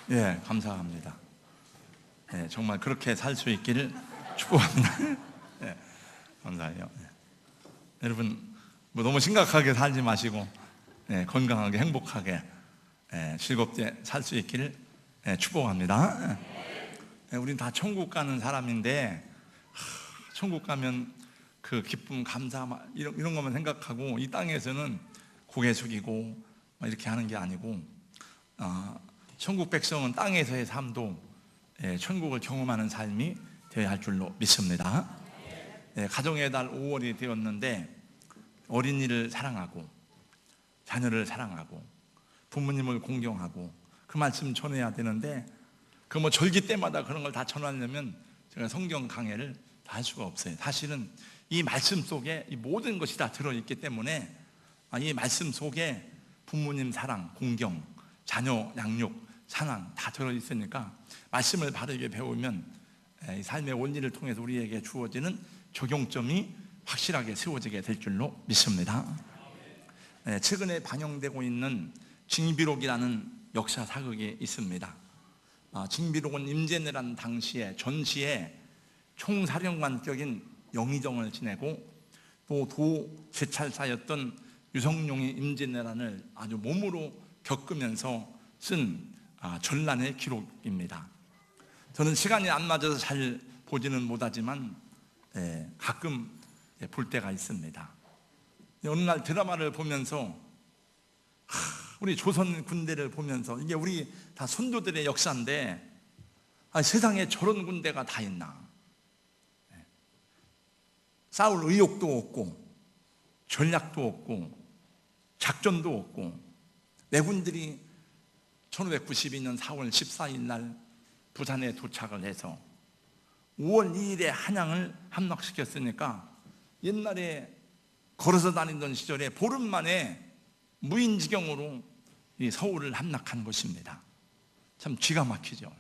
예, 감사합니다. 예, 정말 그렇게 살 수 있기를 축복합니다. 예, 감사해요. 예. 여러분, 뭐 너무 심각하게 살지 마시고, 예, 건강하게, 행복하게, 예, 즐겁게 살 수 있기를 축복합니다. 예, 우린 다 천국 가는 사람인데, 천국 가면 그 기쁨, 감사, 이런 것만 생각하고, 이 땅에서는 고개 숙이고 이렇게 하는 게 아니고, 천국 백성은 땅에서의 삶도 천국을 경험하는 삶이 되어야 할 줄로 믿습니다. 가정의 달 5월이 되었는데 어린이를 사랑하고 자녀를 사랑하고 부모님을 공경하고 그 말씀 전해야 되는데, 그 뭐 절기 때마다 그런 걸 다 전하려면 제가 성경 강해를 다 할 수가 없어요. 사실은 이 말씀 속에 이 모든 것이 다 들어있기 때문에, 이 말씀 속에 부모님 사랑, 공경, 자녀 양육, 사랑 다 들어있으니까 말씀을 바르게 배우면 이 삶의 원리를 통해서 우리에게 주어지는 적용점이 확실하게 세워지게 될 줄로 믿습니다. 최근에 방영되고 있는 징비록이라는 역사 사극이 있습니다. 징비록은 임진왜란 당시에 전시에 총사령관격인 영의정을 지내고 또 도제찰사였던 유성룡이 임진왜란을 아주 몸으로 겪으면서 쓴 전란의 기록입니다. 저는 시간이 안 맞아서 잘 보지는 못하지만 가끔 볼 때가 있습니다. 어느 날 드라마를 보면서 우리 조선 군대를 보면서, 이게 우리 다 선조들의 역사인데 세상에 저런 군대가 다 있나, 싸울 의욕도 없고 전략도 없고 작전도 없고, 왜군들이 1592년 4월 14일 날 부산에 도착을 해서 5월 2일에 한양을 함락시켰으니까 옛날에 걸어서 다니던 시절에 보름 만에 무인지경으로 이 서울을 함락한 것입니다. 참 기가 막히죠.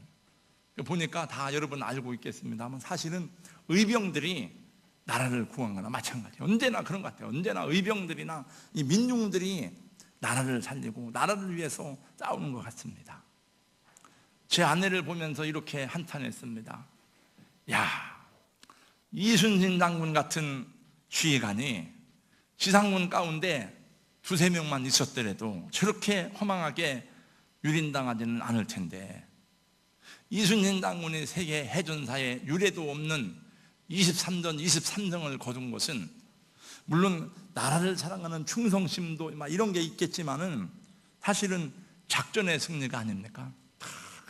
보니까 다 여러분 알고 있겠습니다만 사실은 의병들이 나라를 구한 거나 마찬가지예요. 언제나 그런 것 같아요. 언제나 의병들이나 이 민중들이 나라를 살리고 나라를 위해서 싸우는 것 같습니다. 제 아내를 보면서 이렇게 한탄했습니다. 야, 이순신 장군 같은 지휘관이 지상군 가운데 두세 명만 있었더라도 저렇게 허망하게 유린당하지는 않을 텐데, 이순신 장군이 세계 해전사에 유례도 없는 23전 23승을 거둔 것은 물론 나라를 사랑하는 충성심도 이런 게 있겠지만은 사실은 작전의 승리가 아닙니까?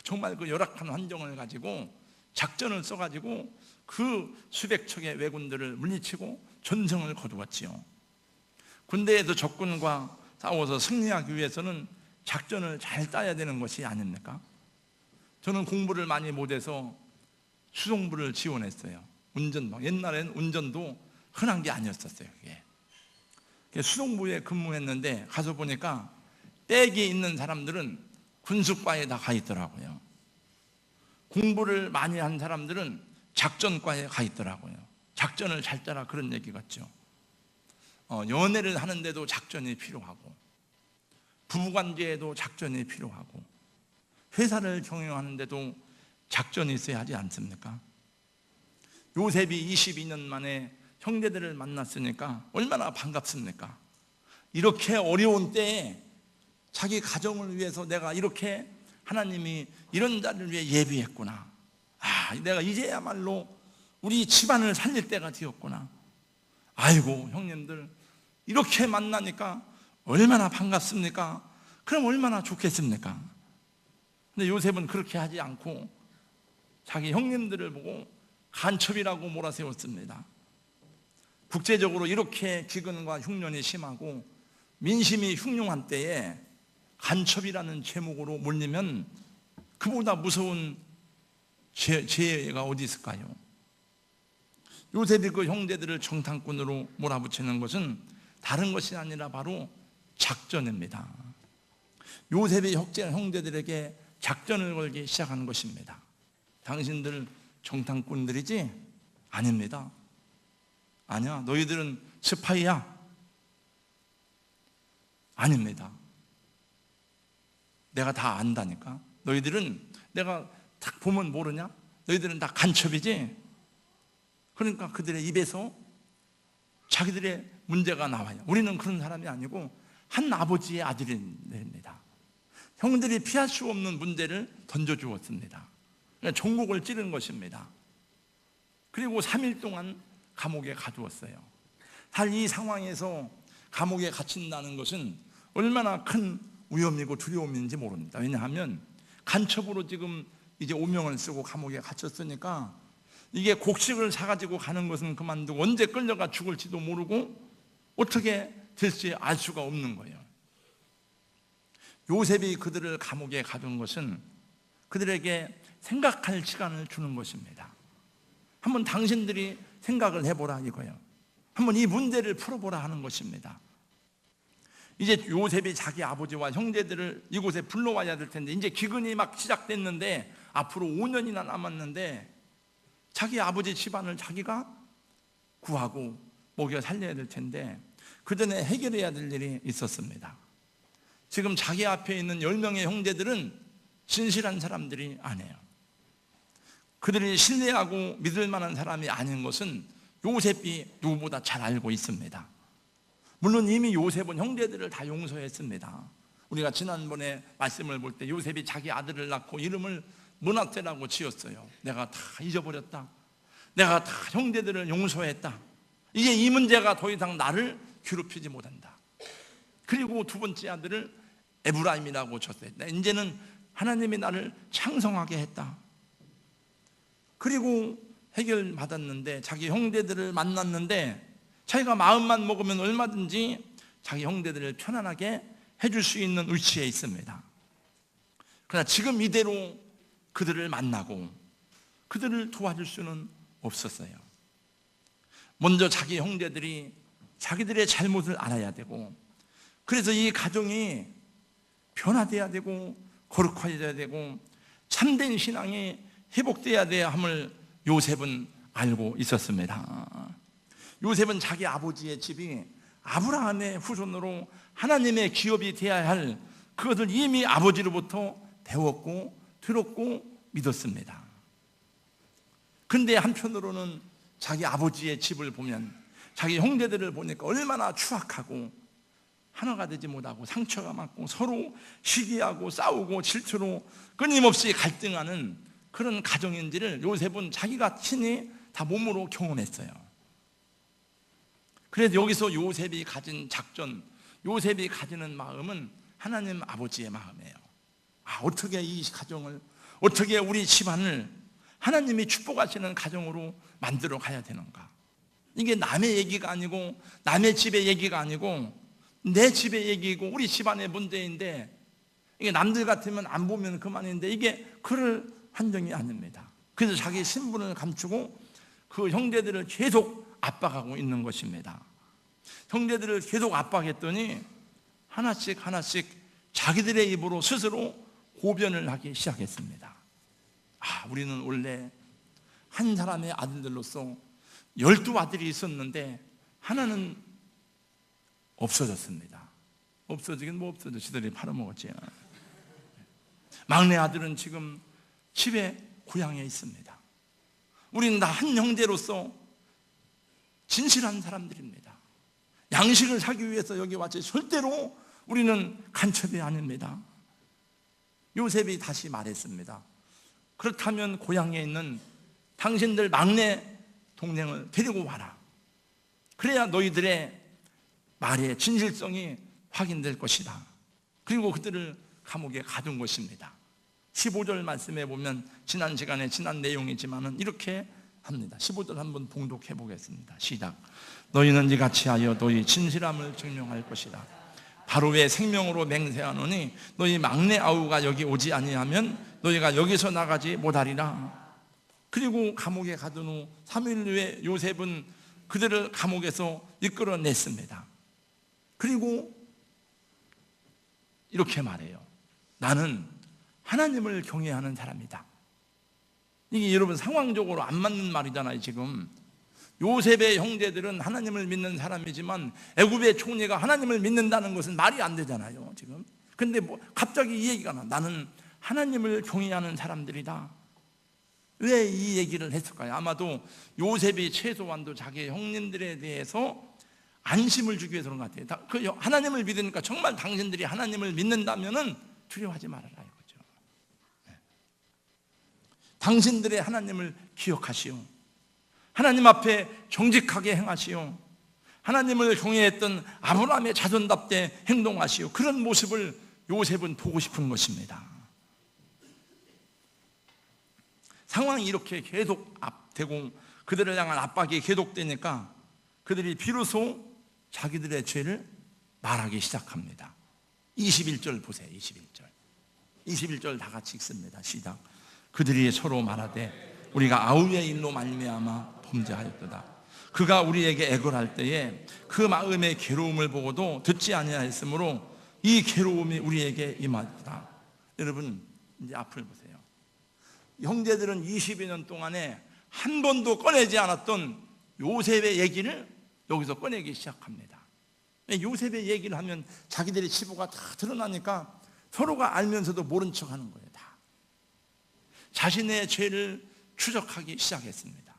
정말 그 열악한 환경을 가지고 작전을 써가지고 그 수백 척의 왜군들을 물리치고 전승을 거두었지요. 군대에서 적군과 싸워서 승리하기 위해서는 작전을 잘 짜야 되는 것이 아닙니까? 저는 공부를 많이 못해서 수송부를 지원했어요. 운전도, 옛날에는 운전도 흔한 게 아니었었어요. 그게 수송부에 근무했는데 가서 보니까 댁이 있는 사람들은 군수과에 다 가 있더라고요. 공부를 많이 한 사람들은 작전과에 가 있더라고요. 작전을 잘 짜라, 그런 얘기 같죠. 연애를 하는데도 작전이 필요하고, 부부관계에도 작전이 필요하고, 회사를 경영하는데도 작전이 있어야 하지 않습니까? 요셉이 22년 만에 형제들을 만났으니까 얼마나 반갑습니까? 이렇게 어려운 때에 자기 가정을 위해서 내가 이렇게 하나님이 이런 자를 위해 예비했구나, 내가 이제야말로 우리 집안을 살릴 때가 되었구나, 아이고 형님들 이렇게 만나니까 얼마나 반갑습니까? 그럼 얼마나 좋겠습니까? 근데 요셉은 그렇게 하지 않고 자기 형님들을 보고 간첩이라고 몰아세웠습니다. 국제적으로 이렇게 기근과 흉년이 심하고 민심이 흉흉한 때에 간첩이라는 제목으로 몰리면 그보다 무서운 죄가 어디 있을까요? 요셉이 그 형제들을 정탐꾼으로 몰아붙이는 것은 다른 것이 아니라 바로 작전입니다. 요셉이 형제들에게 작전을 걸기 시작한 것입니다. 당신들 정탐꾼들이지? 아닙니다. 아니야, 너희들은 스파이야? 아닙니다. 내가 다 안다니까. 너희들은 내가 딱 보면 모르냐? 너희들은 다 간첩이지? 그러니까 그들의 입에서 자기들의 문제가 나와요. 우리는 그런 사람이 아니고 한 아버지의 아들입니다. 형들이 피할 수 없는 문제를 던져주었습니다. 그러니까 종국을 찌른 것입니다. 그리고 3일 동안 감옥에 가두었어요. 사실 이 상황에서 감옥에 갇힌다는 것은 얼마나 큰 위험이고 두려움인지 모릅니다. 왜냐하면 간첩으로 지금 이제 오명을 쓰고 감옥에 갇혔으니까 이게 곡식을 사가지고 가는 것은 그만두고 언제 끌려가 죽을지도 모르고 어떻게 될지 알 수가 없는 거예요. 요셉이 그들을 감옥에 가둔 것은 그들에게 생각할 시간을 주는 것입니다. 한번 당신들이 생각을 해보라 이거예요. 한번 이 문제를 풀어보라 하는 것입니다. 이제 요셉이 자기 아버지와 형제들을 이곳에 불러와야 될 텐데 이제 기근이 막 시작됐는데 앞으로 5년이나 남았는데 자기 아버지 집안을 자기가 구하고 먹여 살려야 될 텐데 그 전에 해결해야 될 일이 있었습니다. 지금 자기 앞에 있는 10명의 형제들은 진실한 사람들이 아니에요. 그들이 신뢰하고 믿을 만한 사람이 아닌 것은 요셉이 누구보다 잘 알고 있습니다. 물론 이미 요셉은 형제들을 다 용서했습니다. 우리가 지난번에 말씀을 볼 때 요셉이 자기 아들을 낳고 이름을 므낫세라고 지었어요. 내가 다 잊어버렸다. 내가 다 형제들을 용서했다. 이제 이 문제가 더 이상 나를 괴롭히지 못한다. 그리고 두 번째 아들을 에브라임이라고 줬어요. 이제는 하나님이 나를 창성하게 했다. 그리고 해결받았는데 자기 형제들을 만났는데 자기가 마음만 먹으면 얼마든지 자기 형제들을 편안하게 해줄 수 있는 위치에 있습니다. 그러나 지금 이대로 그들을 만나고 그들을 도와줄 수는 없었어요. 먼저 자기 형제들이 자기들의 잘못을 알아야 되고 그래서 이 가정이 변화돼야 되고 거룩해져야 되고 참된 신앙이 회복돼야 돼야 함을 요셉은 알고 있었습니다. 요셉은 자기 아버지의 집이 아브라함의 후손으로 하나님의 기업이 되어야 할 그것을 이미 아버지로부터 배웠고 들었고 믿었습니다. 그런데 한편으로는 자기 아버지의 집을 보면 자기 형제들을 보니까 얼마나 추악하고 하나가 되지 못하고 상처가 많고 서로 시기하고 싸우고 질투로 끊임없이 갈등하는 그런 가정인지를 요셉은 자기가 친히 다 몸으로 경험했어요. 그래서 여기서 요셉이 가진 작전, 요셉이 가지는 마음은 하나님 아버지의 마음이에요. 어떻게 이 가정을, 어떻게 우리 집안을 하나님이 축복하시는 가정으로 만들어 가야 되는가. 이게 남의 얘기가 아니고 남의 집의 얘기가 아니고 내 집의 얘기고 우리 집안의 문제인데 이게 남들 같으면 안 보면 그만인데 이게 그럴 한정이 아닙니다. 그래서 자기 신분을 감추고 그 형제들을 계속 압박하고 있는 것입니다. 형제들을 계속 압박했더니 하나씩 자기들의 입으로 스스로 고변을 하기 시작했습니다. 우리는 원래 한 사람의 아들들로서 12아들이 있었는데 하나는 없어졌습니다. 없어지긴 뭐 없어져. 지들이 팔아먹었지. 막내 아들은 지금 집에 고향에 있습니다. 우리는 다 한 형제로서 진실한 사람들입니다. 양식을 사기 위해서 여기 왔지 절대로 우리는 간첩이 아닙니다. 요셉이 다시 말했습니다. 그렇다면 고향에 있는 당신들 막내 동생을 데리고 와라. 그래야 너희들의 말의 진실성이 확인될 것이다. 그리고 그들을 감옥에 가둔 것입니다. 15절 말씀에 보면 지난 시간에 지난 내용이지만은 이렇게 합니다. 15절 한번 봉독해 보겠습니다. 시작. 너희는 이같이 하여 너희 진실함을 증명할 것이다. 바로의 생명으로 맹세하노니 너희 막내 아우가 여기 오지 아니하면 너희가 여기서 나가지 못하리라. 그리고 감옥에 가둔 후 3일 후에 요셉은 그들을 감옥에서 이끌어냈습니다. 그리고 이렇게 말해요. 나는 하나님을 경외하는 사람이다. 이게 여러분 상황적으로 안 맞는 말이잖아요. 지금 요셉의 형제들은 하나님을 믿는 사람이지만 애굽의 총리가 하나님을 믿는다는 것은 말이 안 되잖아요. 지금 근데 뭐 갑자기 이 얘기가 나는 하나님을 경외하는 사람들이다. 왜 이 얘기를 했을까요? 아마도 요셉이 최소한도 자기 형님들에 대해서 안심을 주기 위해서 그런 것 같아요. 그 하나님을 믿으니까 정말 당신들이 하나님을 믿는다면은 두려워하지 말아라 이거죠. 당신들의 하나님을 기억하시오. 하나님 앞에 정직하게 행하시오. 하나님을 경외했던 아브라함의 자손답게 행동하시오. 그런 모습을 요셉은 보고 싶은 것입니다. 상황이 이렇게 계속 되고 그들을 향한 압박이 계속되니까 그들이 비로소 자기들의 죄를 말하기 시작합니다. 21절 보세요. 21절 다 같이 읽습니다. 시작. 그들이 서로 말하되 우리가 아우의 일로 말미암아 범죄하였도다. 그가 우리에게 애걸할 때에 그 마음의 괴로움을 보고도 듣지 아니하였으므로 이 괴로움이 우리에게 임하였다. 여러분 이제 앞을 보세요. 형제들은 20여 년 동안에 한 번도 꺼내지 않았던 요셉의 얘기를 여기서 꺼내기 시작합니다. 요셉의 얘기를 하면 자기들의 치부가 다 드러나니까 서로가 알면서도 모른 척하는 거예요. 다 자신의 죄를 추적하기 시작했습니다.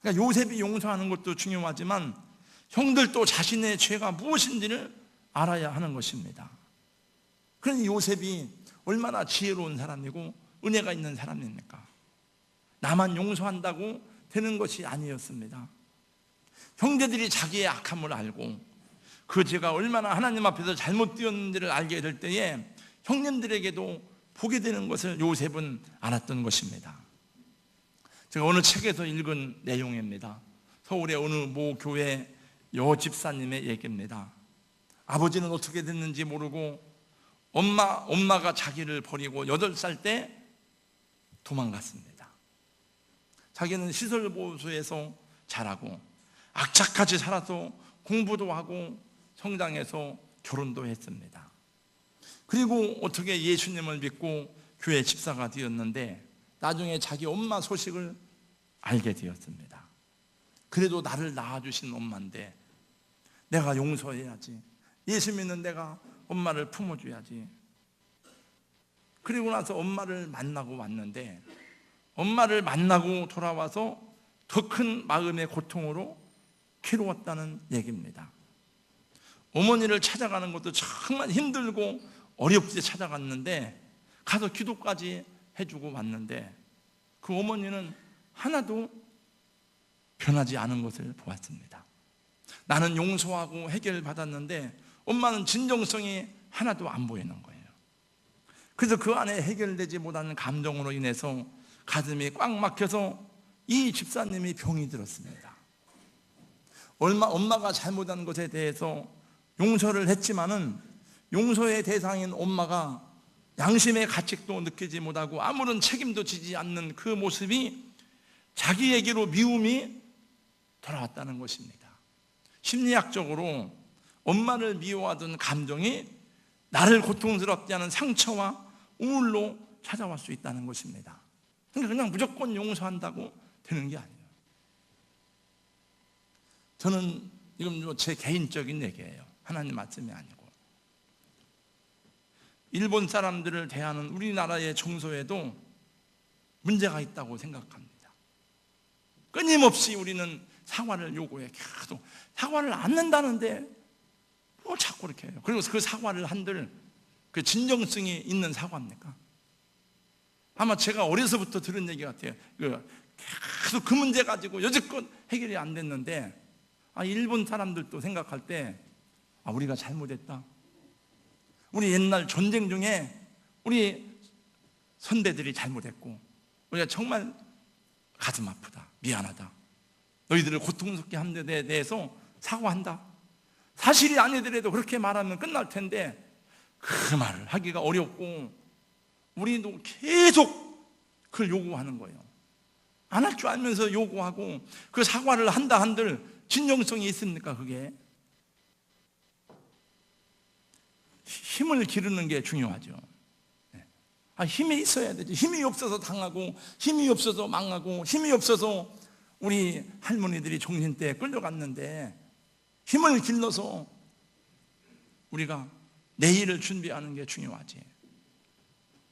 그러니까 요셉이 용서하는 것도 중요하지만 형들도 자신의 죄가 무엇인지를 알아야 하는 것입니다. 그러니 요셉이 얼마나 지혜로운 사람이고 은혜가 있는 사람입니까? 나만 용서한다고 되는 것이 아니었습니다. 형제들이 자기의 악함을 알고 그 죄가 얼마나 하나님 앞에서 잘못되었는지를 알게 될 때에 형님들에게도 보게 되는 것을 요셉은 알았던 것입니다. 제가 어느 책에서 읽은 내용입니다. 서울의 어느 모 교회 여 집사님의 얘기입니다. 아버지는 어떻게 됐는지 모르고 엄마가 자기를 버리고 8살 때 도망갔습니다. 자기는 시설보수에서 자라고 악착같이 살아서 공부도 하고 성장해서 결혼도 했습니다. 그리고 어떻게 예수님을 믿고 교회 집사가 되었는데 나중에 자기 엄마 소식을 알게 되었습니다. 그래도 나를 낳아주신 엄마인데 내가 용서해야지. 예수 믿는 내가 엄마를 품어줘야지. 그리고 나서 엄마를 만나고 왔는데 엄마를 만나고 돌아와서 더 큰 마음의 고통으로 괴로웠다는 얘기입니다. 어머니를 찾아가는 것도 정말 힘들고 어렵게 찾아갔는데 가서 기도까지 해주고 왔는데 그 어머니는 하나도 변하지 않은 것을 보았습니다. 나는 용서하고 해결받았는데 엄마는 진정성이 하나도 안 보이는 거예요. 그래서 그 안에 해결되지 못하는 감정으로 인해서 가슴이 꽉 막혀서 이 집사님이 병이 들었습니다. 엄마가 잘못한 것에 대해서 용서를 했지만은 용서의 대상인 엄마가 양심의 가책도 느끼지 못하고 아무런 책임도 지지 않는 그 모습이 자기에게로 미움이 돌아왔다는 것입니다. 심리학적으로 엄마를 미워하던 감정이 나를 고통스럽게 하는 상처와 우울로 찾아올 수 있다는 것입니다. 그러니까 그냥 무조건 용서한다고 되는 게 아니에요. 저는 이건 제 개인적인 얘기예요. 하나님 말씀이 아니고. 일본 사람들을 대하는 우리나라의 정서에도 문제가 있다고 생각합니다. 끊임없이 우리는 사과를 요구해. 계속 사과를 안 한다는데 뭐 자꾸 이렇게 해요. 그리고 그 사과를 한들 그 진정성이 있는 사과입니까? 아마 제가 어려서부터 들은 얘기 같아요. 계속 그 문제 가지고 여지껏 해결이 안 됐는데 일본 사람들도 생각할 때 우리가 잘못했다. 우리 옛날 전쟁 중에 우리 선배들이 잘못했고 우리가 정말 가슴 아프다. 미안하다. 너희들을 고통스럽게 한 데 대해서 사과한다. 사실이 아니더라도 그렇게 말하면 끝날 텐데 그 말을 하기가 어렵고 우리도 계속 그걸 요구하는 거예요. 안 할 줄 알면서 요구하고 그 사과를 한다 한들 진정성이 있습니까? 그게 힘을 기르는 게 중요하죠. 힘이 있어야 되죠. 힘이 없어서 당하고 힘이 없어서 망하고 힘이 없어서 우리 할머니들이 종신대에 끌려갔는데 힘을 길러서 우리가 내일을 준비하는 게 중요하지.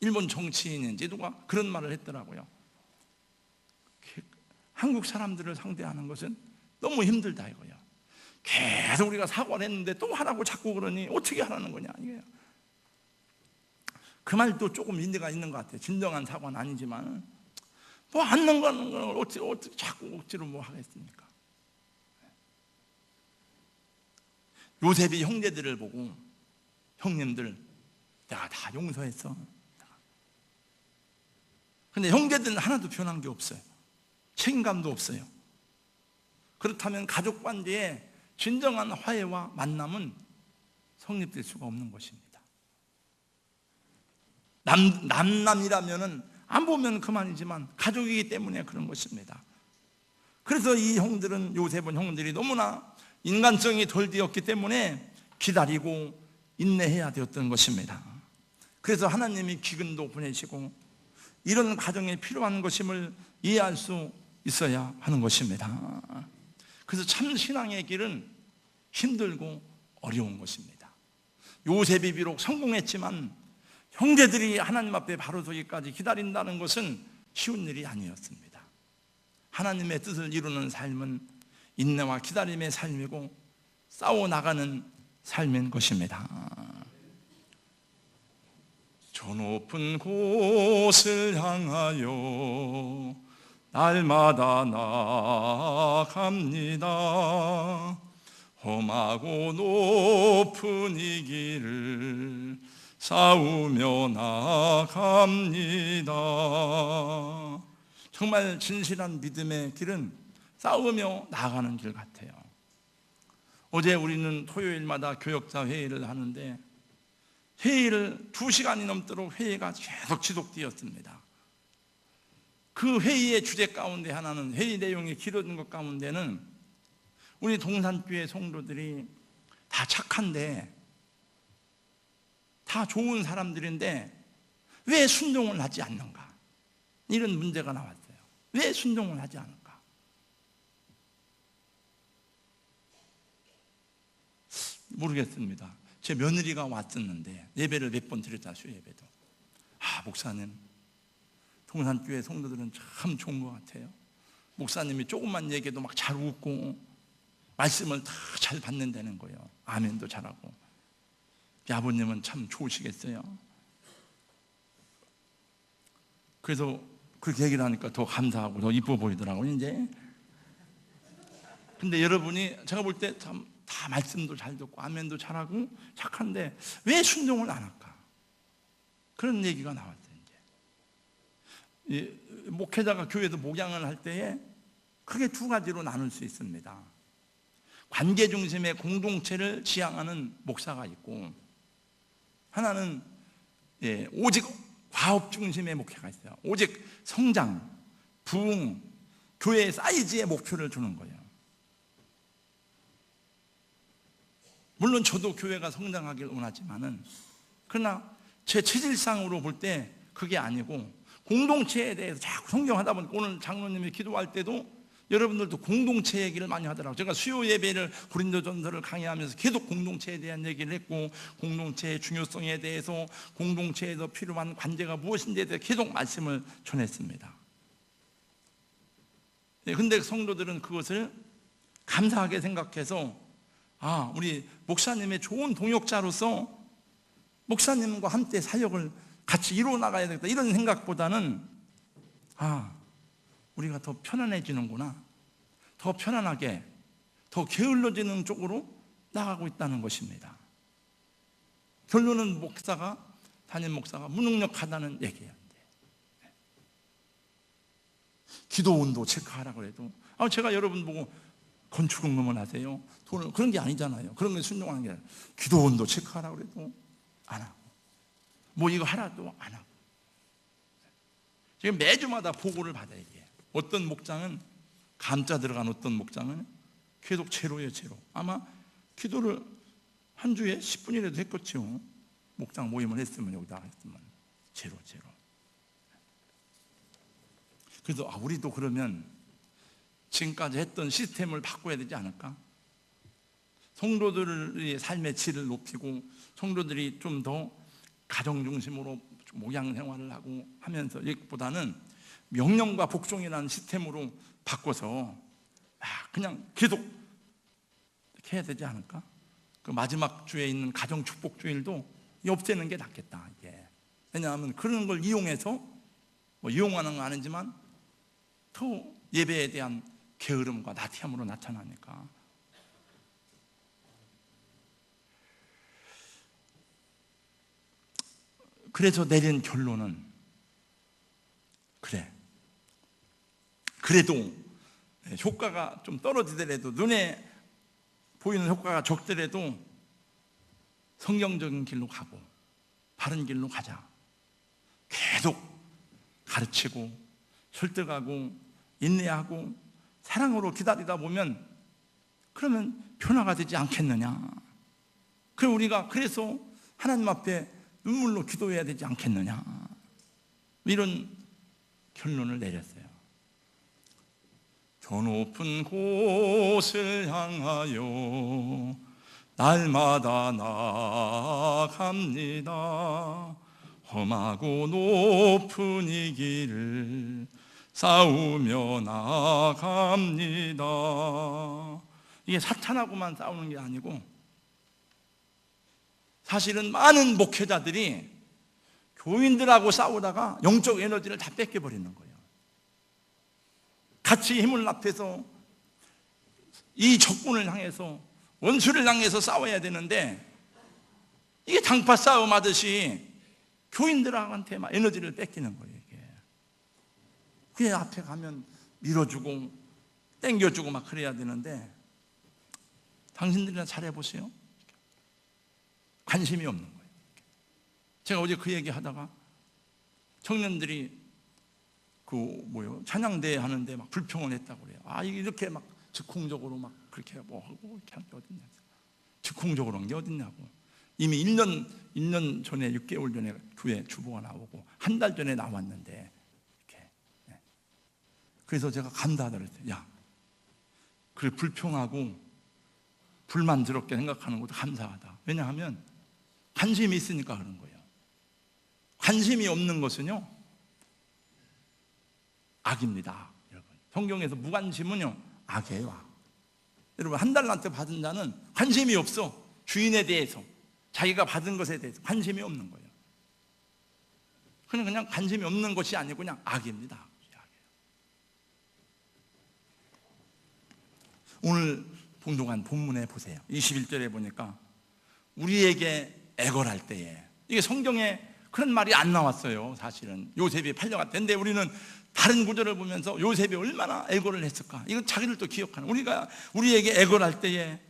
일본 정치인인지 누가 그런 말을 했더라고요. 한국 사람들을 상대하는 것은 너무 힘들다 이거예요. 계속 우리가 사과를 했는데 또 하라고 자꾸 그러니 어떻게 하라는 거냐 이거예요. 그 말도 조금 인내가 있는 것 같아요. 진정한 사과는 아니지만 뭐 않는 걸 어떻게 자꾸 억지로 뭐 하겠습니까? 요셉이 형제들을 보고 형님들 내가 다 용서했어. 근데 형제들은 하나도 변한 게 없어요. 책임감도 없어요. 그렇다면 가족 관계에 진정한 화해와 만남은 성립될 수가 없는 것입니다. 남남이라면은 안 보면 그만이지만 가족이기 때문에 그런 것입니다. 그래서 이 형들은, 요셉은 형들이 너무나 인간성이 덜 되었기 때문에 기다리고 인내해야 되었던 것입니다. 그래서 하나님이 기근도 보내시고 이런 과정에 필요한 것임을 이해할 수 있어야 하는 것입니다. 그래서 참 신앙의 길은 힘들고 어려운 것입니다. 요셉이 비록 성공했지만 형제들이 하나님 앞에 바로 서기까지 기다린다는 것은 쉬운 일이 아니었습니다. 하나님의 뜻을 이루는 삶은 인내와 기다림의 삶이고 싸워나가는 삶인 것입니다. 저 높은 곳을 향하여 날마다 나아갑니다. 험하고 높은 이 길을 싸우며 나아갑니다. 정말 진실한 믿음의 길은 싸우며 나아가는 길 같아요. 어제 우리는 토요일마다 교역자 회의를 하는데 회의를 2시간이 넘도록 회의가 계속 지속되었습니다. 그 회의의 주제 가운데 하나는, 회의 내용이 길어진 것 가운데는 우리 동산교회 성도들이 다 착한데 다 좋은 사람들인데 왜 순종을 하지 않는가, 이런 문제가 나왔어요. 왜 순종을 하지 않을까? 모르겠습니다. 제 며느리가 왔었는데 예배를 몇 번 드렸다, 수예배도. 목사님, 동산교회 성도들은 참 좋은 것 같아요. 목사님이 조금만 얘기해도 막 잘 웃고 말씀을 다 잘 받는다는 거예요. 아멘도 잘하고. 아버님은 참 좋으시겠어요. 그래서 그렇게 얘기를 하니까 더 감사하고 더 이뻐 보이더라고요 이제. 근데 여러분이 제가 볼 때 참 다 말씀도 잘 듣고 아멘도 잘하고 착한데 왜 순종을 안 할까? 그런 얘기가 나왔어요. 이제 목회자가 교회에서 목양을 할 때에 크게 2가지로 나눌 수 있습니다. 관계 중심의 공동체를 지향하는 목사가 있고, 하나는 오직 과업 중심의 목회가 있어요. 오직 성장, 부흥, 교회의 사이즈의 목표를 두는 거예요. 물론 저도 교회가 성장하길 원하지만은, 그러나 제 체질상으로 볼 때 그게 아니고, 공동체에 대해서 자꾸 성경하다 보니까 오늘 장로님이 기도할 때도 여러분들도 공동체 얘기를 많이 하더라고요. 제가 수요 예배를 고린도전서를 강의하면서 계속 공동체에 대한 얘기를 했고, 공동체의 중요성에 대해서, 공동체에서 필요한 관계가 무엇인지에 대해서 계속 말씀을 전했습니다. 근데 성도들은 그것을 감사하게 생각해서 우리 목사님의 좋은 동역자로서 목사님과 함께 사역을 같이 이루어 나가야 되겠다, 이런 생각보다는 우리가 더 편안해지는구나, 더 편안하게, 더 게을러지는 쪽으로 나가고 있다는 것입니다. 결론은 담임 목사가 무능력하다는 얘기예요. 기도원도 체크하라고 해도 제가 여러분 보고 건축 응원을 하세요, 돈을, 그런 게 아니잖아요. 그런 게 순종하는 게 아니라 기도원도 체크하라고 해도 안 하고, 뭐 이거 하라도 안 하고, 지금 매주마다 보고를 받아야 돼요. 어떤 목장은 감자 들어간, 어떤 목장은 계속 제로예요, 제로. 아마 기도를 한 주에 10분이라도 했겠죠. 목장 모임을 했으면, 여기다 했으면 제로. 그래서 우리도 그러면 지금까지 했던 시스템을 바꿔야 되지 않을까? 성도들의 삶의 질을 높이고 성도들이 좀 더 가정 중심으로 목양 생활을 하고 하면서 이것보다는 명령과 복종이라는 시스템으로 바꿔서 그냥 계속 이렇게 해야 되지 않을까? 그 마지막 주에 있는 가정 축복 주일도 없애는 게 낫겠다. 이게. 왜냐하면 그런 걸 이용해서 이용하는 건 아니지만 더 예배에 대한 게으름과 나태함으로 나타나니까. 그래서 내린 결론은 그래도 효과가 좀 떨어지더라도, 눈에 보이는 효과가 적더라도 성경적인 길로 가고 바른 길로 가자. 계속 가르치고 설득하고 인내하고 사랑으로 기다리다 보면 그러면 변화가 되지 않겠느냐. 그럼 우리가 그래서 하나님 앞에 눈물로 기도해야 되지 않겠느냐, 이런 결론을 내렸어요. 저 높은 곳을 향하여 날마다 나아갑니다. 험하고 높은 이 길을 싸우며 나아갑니다. 이게 사탄하고만 싸우는 게 아니고, 사실은 많은 목회자들이 교인들하고 싸우다가 영적 에너지를 다 뺏겨버리는 거예요. 같이 힘을 합해서 이 적군을 향해서, 원수를 향해서 싸워야 되는데, 이게 당파 싸움 하듯이 교인들한테 막 에너지를 뺏기는 거예요. 이게. 그게 앞에 가면 밀어주고 땡겨주고 막 그래야 되는데, 당신들이나 잘해보세요. 관심이 없는 거예요. 제가 어제 그 얘기 하다가 청년들이 찬양대 하는데 막 불평을 했다고 그래요. 이렇게 막 즉흥적으로 막 그렇게 하고 이렇게 한 게 어딨냐. 즉흥적으로 한 게 어딨냐고. 이미 1년 전에, 6개월 전에 교회 주보가 나오고 한 달 전에 나왔는데, 이렇게. 그래서 제가 감사하다고 그랬어요. 야, 그래, 불평하고 불만스럽게 생각하는 것도 감사하다. 왜냐하면 관심이 있으니까 그런 거예요. 관심이 없는 것은요, 악입니다. 여러분, 성경에서 무관심은요, 악이에요. 여러분, 한 달란트 받은 자는 관심이 없어. 주인에 대해서, 자기가 받은 것에 대해서 관심이 없는 거예요. 그냥 관심이 없는 것이 아니고 그냥 악입니다. 오늘 봉독한 본문에 보세요. 21절에 보니까 우리에게 애걸할 때에, 이게 성경에 그런 말이 안 나왔어요. 사실은 요셉이 팔려갔는데, 우리는 다른 구절을 보면서 요셉이 얼마나 애걸을 했을까, 이거 자기들도 기억하는, 우리에게 애걸할 때에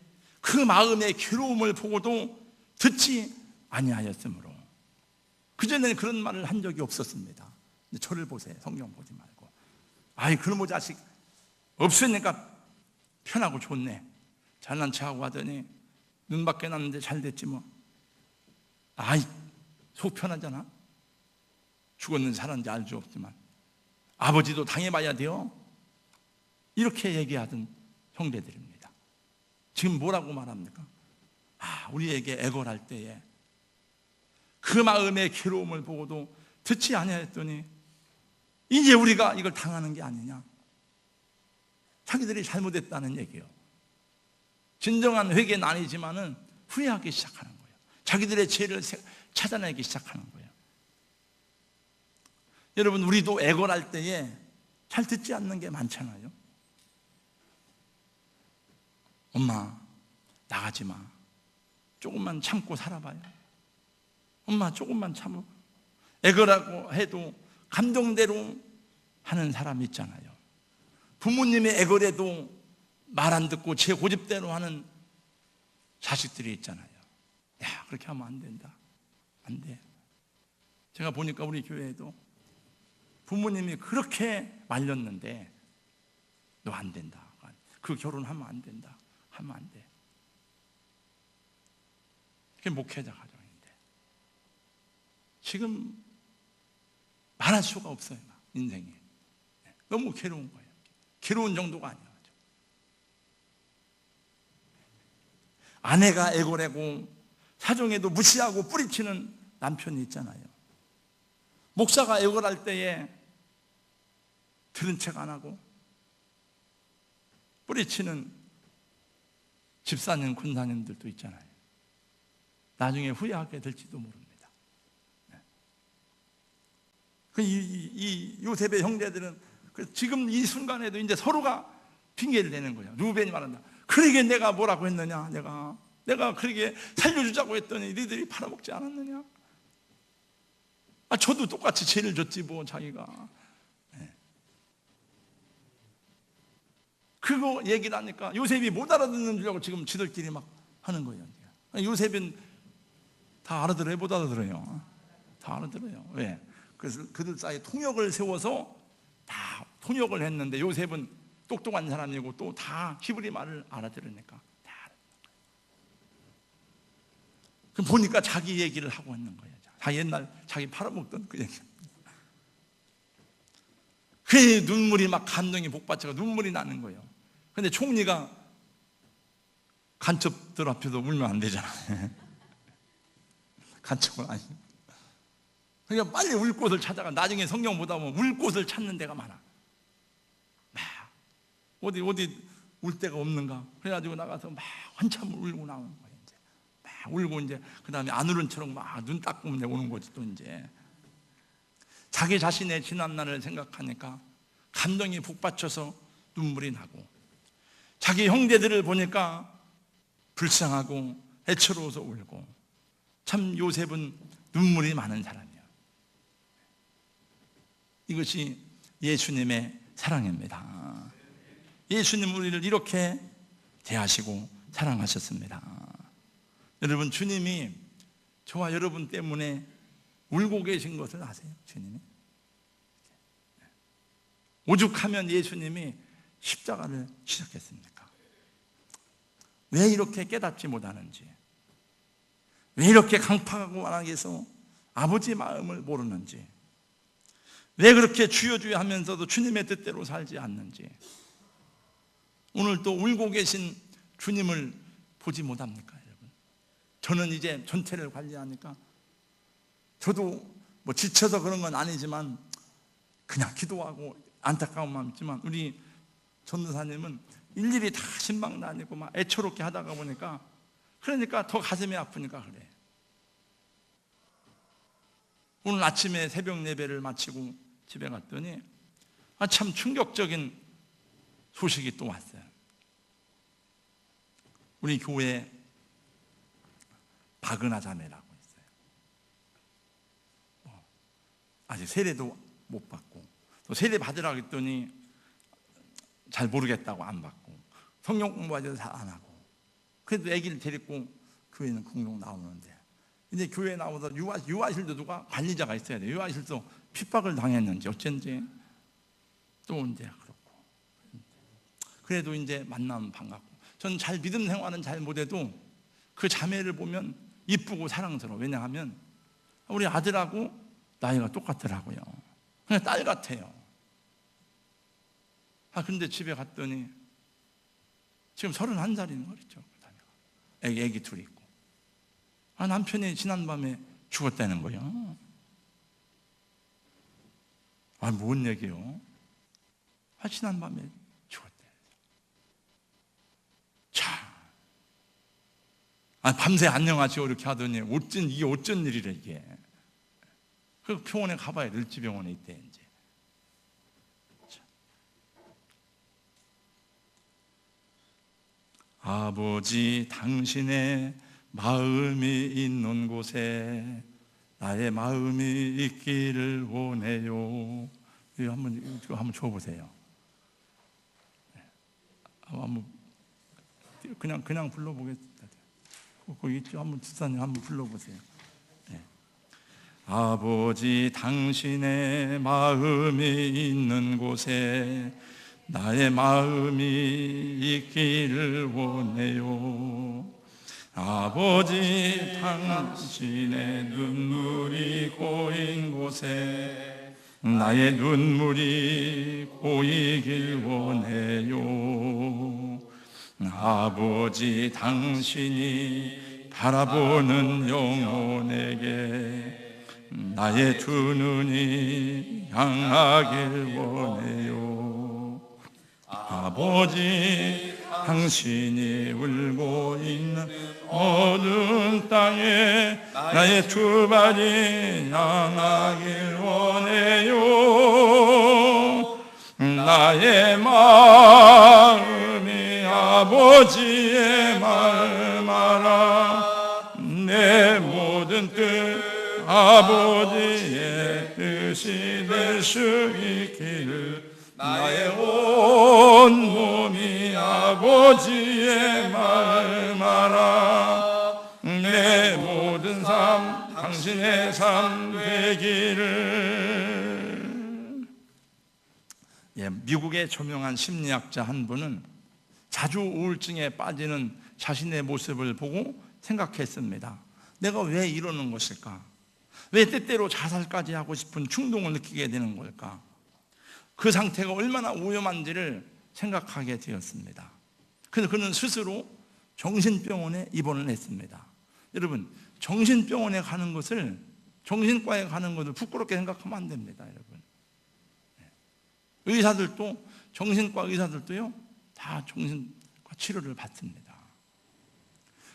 그 마음의 괴로움을 보고도 듣지 아니하였으므로. 그전에는 그런 말을 한 적이 없었습니다. 근데 저를 보세요. 성경 보지 말고. 그놈의 자식 없으니까 편하고 좋네, 잘난 체하고 하더니 눈 밖에 났는데 잘 됐지 뭐. 속 편하잖아. 죽었는지 살았는지 알 수 없지만 아버지도 당해봐야 돼요. 이렇게 얘기하던 형제들입니다. 지금 뭐라고 말합니까? 우리에게 애걸할 때에 그 마음의 괴로움을 보고도 듣지 아니하였더니 이제 우리가 이걸 당하는 게 아니냐. 자기들이 잘못했다는 얘기예요. 진정한 회개는 아니지만은 후회하기 시작하는 거예요. 자기들의 죄를 찾아내기 시작하는 거예요. 여러분, 우리도 애걸할 때에 잘 듣지 않는 게 많잖아요. 엄마, 나가지 마. 조금만 참고 살아봐요. 엄마, 조금만 참어. 애걸하고 해도 감정대로 하는 사람이 있잖아요. 부모님의 애걸해도 말 안 듣고 제 고집대로 하는 자식들이 있잖아요. 야, 그렇게 하면 안 된다. 안 돼. 제가 보니까 우리 교회에도 부모님이 그렇게 말렸는데, 너 안 된다. 그 결혼하면 안 된다. 하면 안 돼. 그게 목회자 가정인데 지금 말할 수가 없어요. 인생이 너무 괴로운 거예요. 괴로운 정도가 아니에요. 아내가 애걸애고 사정에도 무시하고 뿌리치는 남편이 있잖아요. 목사가 애걸할 때에 들은 척 안 하고 뿌리치는 집사님, 군사님들도 있잖아요. 나중에 후회하게 될지도 모릅니다. 이 요셉의 형제들은 지금 이 순간에도 이제 서로가 핑계를 대는 거예요. 루벤이 말한다. 그러게 내가 뭐라고 했느냐? 내가 그러게 살려주자고 했더니 니들이 팔아먹지 않았느냐? 저도 똑같이 죄를 졌지 뭐 자기가. 그거 얘기를 하니까 요셉이 못 알아듣는 줄 알고 지금 지들끼리 막 하는 거예요. 요셉은 다 알아들어요? 못 알아들어요? 다 알아들어요. 왜? 그래서 그들 사이에 통역을 세워서 다 통역을 했는데 요셉은 똑똑한 사람이고 또 다 히브리 말을 알아들으니까 다 그럼 보니까 자기 얘기를 하고 있는 거예요. 자기 옛날 자기 팔아먹던 그 얘기. 그 눈물이 막 감동이 복받쳐서 눈물이 나는 거예요. 근데 총리가 간첩들 앞에서 울면 안 되잖아요. 간첩은 아니. 그러니까 빨리 울 곳을 찾아가. 나중에 성경 보다 보면 울 곳을 찾는 데가 많아. 어디 울 데가 없는가? 그래가지고 나가서 막 한참 울고 나오는 거예요. 이제 막 울고 이제 그 다음에 아누른처럼 막 눈 닦으면 오는 거지 또 이제. 자기 자신의 지난 날을 생각하니까 감동이 북받쳐서 눈물이 나고, 자기 형제들을 보니까 불쌍하고 애처로워서 울고. 참 요셉은 눈물이 많은 사람이에요. 이것이 예수님의 사랑입니다. 예수님 우리를 이렇게 대하시고 사랑하셨습니다. 여러분, 주님이 저와 여러분 때문에 울고 계신 것을 아세요? 주님이 오죽하면 예수님이 십자가를 지셨겠습니까? 왜 이렇게 깨닫지 못하는지, 왜 이렇게 강팍하고 완악해서 아버지 마음을 모르는지, 왜 그렇게 주여 주여 하면서도 주님의 뜻대로 살지 않는지, 오늘 또 울고 계신 주님을 보지 못합니까, 여러분? 저는 이제 전체를 관리하니까 저도 뭐 지쳐서 그런 건 아니지만 그냥 기도하고 안타까운 마음 있지만, 우리 전도사님은 일일이 다 신방 다니고 막 애처롭게 하다가 보니까, 그러니까 더 가슴이 아프니까 그래. 오늘 아침에 새벽 예배를 마치고 집에 갔더니 참 충격적인 소식이 또 왔어요. 우리 교회에 박은하 자매라고 있어요. 아직 세례도 못 받고, 또 세례 받으라고 했더니 잘 모르겠다고 안 받고, 성경 공부하지도 잘 안 하고, 그래도 아기를 데리고 교회는 공동 나오는데, 이제 교회에 나와서 유아실도 누가 관리자가 있어야 돼요. 유아실도 핍박을 당했는지 어쩐지 또 이제 그렇고. 그래도 이제 만나면 반갑고, 저는 잘 믿음 생활은 잘 못해도 그 자매를 보면 이쁘고 사랑스러워. 왜냐하면 우리 아들하고 나이가 똑같더라고요. 그냥 딸 같아요. 근데 집에 갔더니 지금 31살인 거죠. 애기 둘이 있고. 남편이 지난밤에 죽었다는 거예요. 뭔 얘기요? 지난밤에 죽었대. 자, 밤새 안녕하시오 이렇게 하더니 이게 어쩐 일이래 이게. 그 병원에 가봐야 을지병원에 있대 이제. 아버지, 당신의 마음이 있는 곳에 나의 마음이 있기를 원해요. 이거 한번 줘보세요. 한번 그냥 불러보겠습니다. 거기 있죠? 한번 집사님 한번 불러보세요. 네. 아버지, 당신의 마음이 있는 곳에 나의 마음이 있기를 원해요. 아버지, 당신의 눈물이 고인 곳에 나의 눈물이 고이길 원해요. 아버지, 당신이 바라보는 영혼에게 나의 두 눈이 향하길 원해요. 아버지, 당신이 울고 있는 어두운 땅에 나의 두 발이 향하길 원해요. 나의 마음이 아버지의 마음 알아. 내 모든 뜻 아버지의 뜻이 될 수 있기를. 나의 온 몸이 아버지의 마음 알아. 내 모든 삶 당신의 삶 되기를. 미국의 조명한 심리학자 한 분은 자주 우울증에 빠지는 자신의 모습을 보고 생각했습니다. 내가 왜 이러는 것일까? 왜 때때로 자살까지 하고 싶은 충동을 느끼게 되는 걸까? 그 상태가 얼마나 위험한지를 생각하게 되었습니다. 그래서 그는 스스로 정신병원에 입원을 했습니다. 여러분, 정신병원에 가는 것을, 정신과에 가는 것을 부끄럽게 생각하면 안 됩니다. 여러분, 의사들도, 정신과 의사들도요, 다 정신과 치료를 받습니다.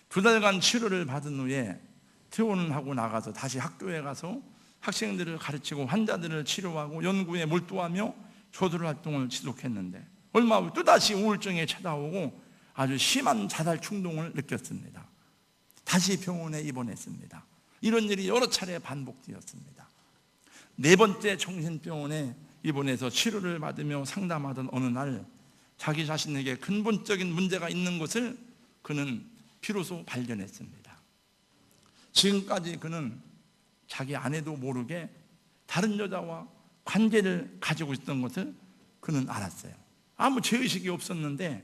2달간 치료를 받은 후에 퇴원을 하고 나가서 다시 학교에 가서 학생들을 가르치고 환자들을 치료하고 연구에 몰두하며 조술 활동을 지속했는데 얼마 후 또다시 우울증이 찾아오고 아주 심한 자살 충동을 느꼈습니다. 다시 병원에 입원했습니다. 이런 일이 여러 차례 반복되었습니다. 4번째 정신병원에 입원해서 치료를 받으며 상담하던 어느 날 자기 자신에게 근본적인 문제가 있는 것을 그는 비로소 발견했습니다. 지금까지 그는 자기 아내도 모르게 다른 여자와 관계를 가지고 있었던 것을 그는 알았어요. 아무 죄의식이 없었는데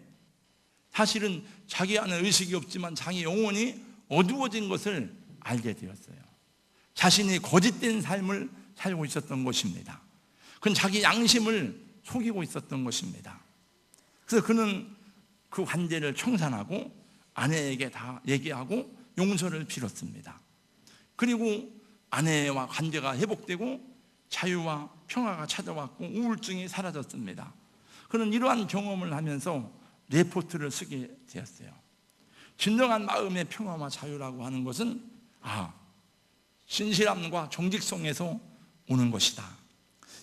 사실은 자기 안에 의식이 없지만 자기 영혼이 어두워진 것을 알게 되었어요. 자신이 거짓된 삶을 살고 있었던 것입니다. 그는 자기 양심을 속이고 있었던 것입니다. 그래서 그는 그 관계를 청산하고 아내에게 다 얘기하고 용서를 빌었습니다. 그리고 아내와 관계가 회복되고 자유와 평화가 찾아왔고 우울증이 사라졌습니다. 그는 이러한 경험을 하면서 레포트를 쓰게 되었어요. 진정한 마음의 평화와 자유라고 하는 것은 신실함과 정직성에서 오는 것이다.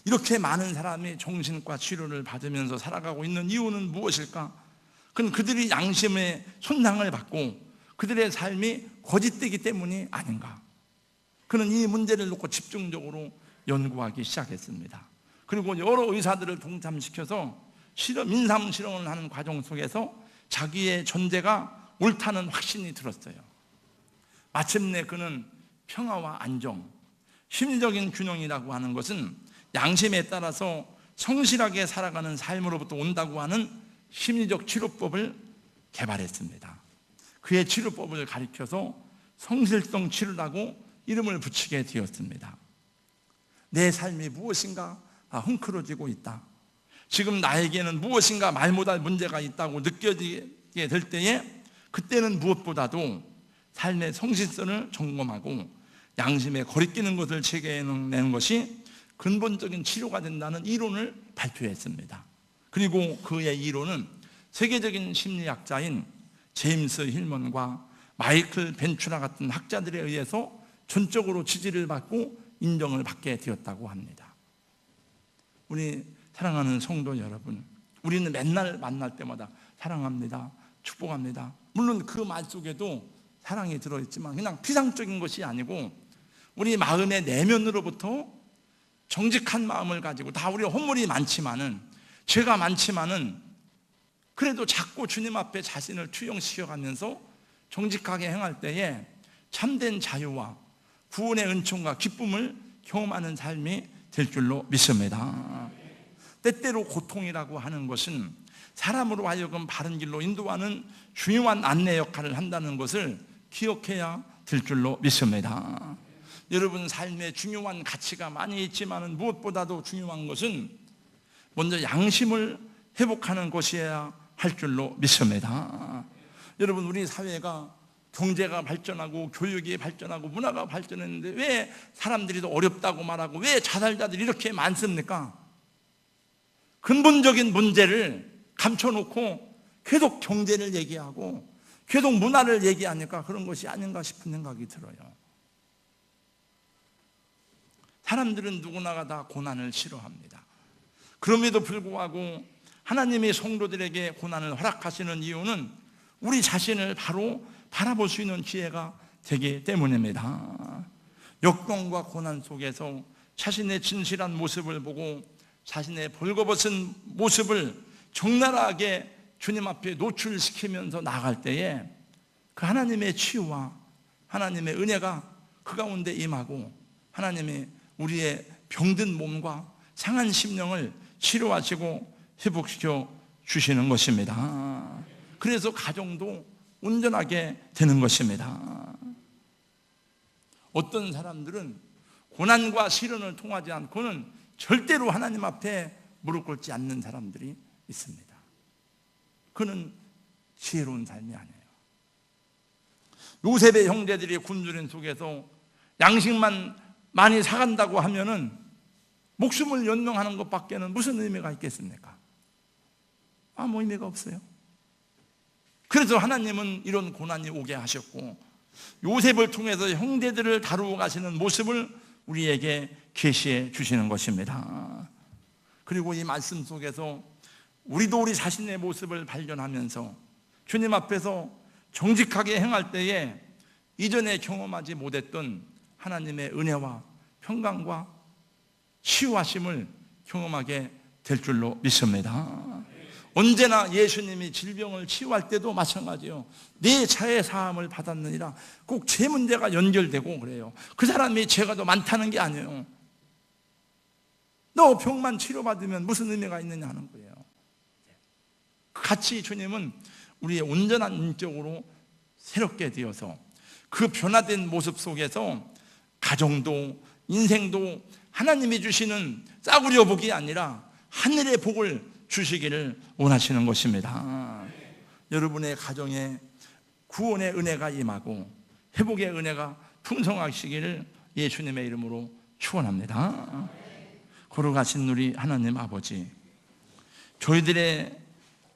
이렇게 많은 사람이 정신과 치료를 받으면서 살아가고 있는 이유는 무엇일까? 그건 그들이 양심의 손상을 받고 그들의 삶이 거짓되기 때문이 아닌가? 그는 이 문제를 놓고 집중적으로 연구하기 시작했습니다. 그리고 여러 의사들을 동참시켜서 민상 실험을 하는 과정 속에서 자기의 존재가 옳다는 확신이 들었어요. 마침내 그는 평화와 안정, 심리적인 균형이라고 하는 것은 양심에 따라서 성실하게 살아가는 삶으로부터 온다고 하는 심리적 치료법을 개발했습니다. 그의 치료법을 가리켜서 성실성 치료라고 이름을 붙이게 되었습니다. 내 삶이 무엇인가 흥크러지고 있다. 지금 나에게는 무엇인가 말 못할 문제가 있다고 느껴지게 될 때에 그때는 무엇보다도 삶의 성실성을 점검하고 양심에 거리끼는 것을 제거해내는 것이 근본적인 치료가 된다는 이론을 발표했습니다. 그리고 그의 이론은 세계적인 심리학자인 제임스 힐먼과 마이클 벤추라 같은 학자들에 의해서 전적으로 지지를 받고 인정을 받게 되었다고 합니다. 우리 사랑하는 성도 여러분, 우리는 맨날 만날 때마다 사랑합니다, 축복합니다. 물론 그 말 속에도 사랑이 들어있지만 그냥 피상적인 것이 아니고 우리 마음의 내면으로부터 정직한 마음을 가지고, 다 우리가 헛물이 많지만은, 죄가 많지만은 그래도 자꾸 주님 앞에 자신을 투영시켜가면서 정직하게 행할 때에 참된 자유와 구원의 은총과 기쁨을 경험하는 삶이 될 줄로 믿습니다. 때때로 고통이라고 하는 것은 사람으로 하여금 바른 길로 인도하는 중요한 안내 역할을 한다는 것을 기억해야 될 줄로 믿습니다. 여러분 삶에 중요한 가치가 많이 있지만 무엇보다도 중요한 것은 먼저 양심을 회복하는 것이어야 할 줄로 믿습니다. 여러분, 우리 사회가 경제가 발전하고 교육이 발전하고 문화가 발전했는데 왜 사람들이 더 어렵다고 말하고 왜 자살자들이 이렇게 많습니까? 근본적인 문제를 감춰놓고 계속 경제를 얘기하고 계속 문화를 얘기하니까 그런 것이 아닌가 싶은 생각이 들어요. 사람들은 누구나가 다 고난을 싫어합니다. 그럼에도 불구하고 하나님이 성도들에게 고난을 허락하시는 이유는 우리 자신을 바로 바라볼 수 있는 기회가 되기 때문입니다. 역경과 고난 속에서 자신의 진실한 모습을 보고 자신의 벌거벗은 모습을 적나라하게 주님 앞에 노출시키면서 나아갈 때에 그 하나님의 치유와 하나님의 은혜가 그 가운데 임하고 하나님이 우리의 병든 몸과 상한 심령을 치료하시고 회복시켜 주시는 것입니다. 그래서 가정도 온전하게 되는 것입니다. 어떤 사람들은 고난과 시련을 통하지 않고는 절대로 하나님 앞에 무릎 꿇지 않는 사람들이 있습니다. 그는 지혜로운 삶이 아니에요. 요셉의 형제들이 굶주린 속에서 양식만 많이 사간다고 하면은 목숨을 연명하는 것밖에는 무슨 의미가 있겠습니까? 아무 의미가 없어요. 그래서 하나님은 이런 고난이 오게 하셨고 요셉을 통해서 형제들을 다루어 가시는 모습을 우리에게 계시해 주시는 것입니다. 그리고 이 말씀 속에서 우리도 우리 자신의 모습을 발견하면서 주님 앞에서 정직하게 행할 때에 이전에 경험하지 못했던 하나님의 은혜와 평강과 치유하심을 경험하게 될 줄로 믿습니다. 언제나 예수님이 질병을 치유할 때도 마찬가지요. 내 자의 사함을 받았느니라. 꼭 제 문제가 연결되고 그래요. 그 사람이 죄가 더 많다는 게 아니에요. 너 병만 치료받으면 무슨 의미가 있느냐 하는 거예요. 같이 주님은 우리의 온전한 인격으로 새롭게 되어서 그 변화된 모습 속에서 가정도 인생도 하나님이 주시는 싸구려 복이 아니라 하늘의 복을 주시기를 원하시는 것입니다. 여러분의 가정에 구원의 은혜가 임하고 회복의 은혜가 풍성하시기를 예수님의 이름으로 축원합니다. 걸어가신 우리 하나님 아버지, 저희들의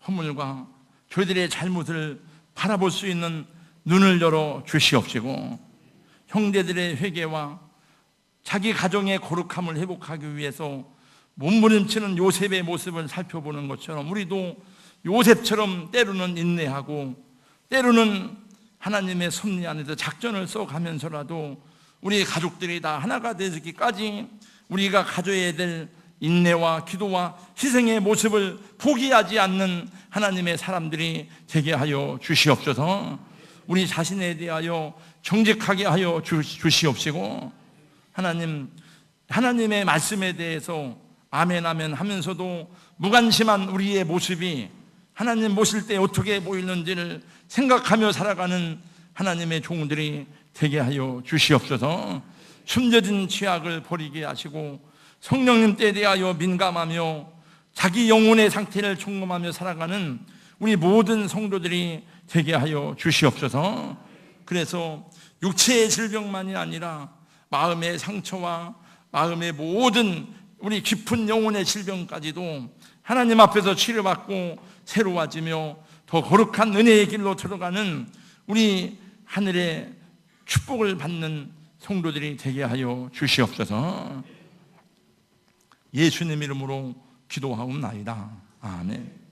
허물과 저희들의 잘못을 바라볼 수 있는 눈을 열어 주시옵시고 형제들의 회개와 자기 가정의 거룩함을 회복하기 위해서 몸부림치는 요셉의 모습을 살펴보는 것처럼 우리도 요셉처럼 때로는 인내하고 때로는 하나님의 섭리 안에서 작전을 써가면서라도 우리 가족들이 다 하나가 되기까지 우리가 가져야 될 인내와 기도와 희생의 모습을 포기하지 않는 하나님의 사람들이 되게 하여 주시옵소서. 우리 자신에 대하여 정직하게 하여 주시옵시고 하나님의 말씀에 대해서 아멘 아멘 하면서도 무관심한 우리의 모습이 하나님 모실 때 어떻게 보이는지를 생각하며 살아가는 하나님의 종들이 되게 하여 주시옵소서. 숨겨진 죄악을 버리게 하시고 성령님 때에 대하여 민감하며 자기 영혼의 상태를 점검하며 살아가는 우리 모든 성도들이 되게 하여 주시옵소서. 그래서 육체의 질병만이 아니라 마음의 상처와 마음의 모든 우리 깊은 영혼의 질병까지도 하나님 앞에서 치료받고 새로워지며 더 거룩한 은혜의 길로 들어가는 우리 하늘의 축복을 받는 성도들이 되게 하여 주시옵소서. 예수님 이름으로 기도하옵나이다. 아멘.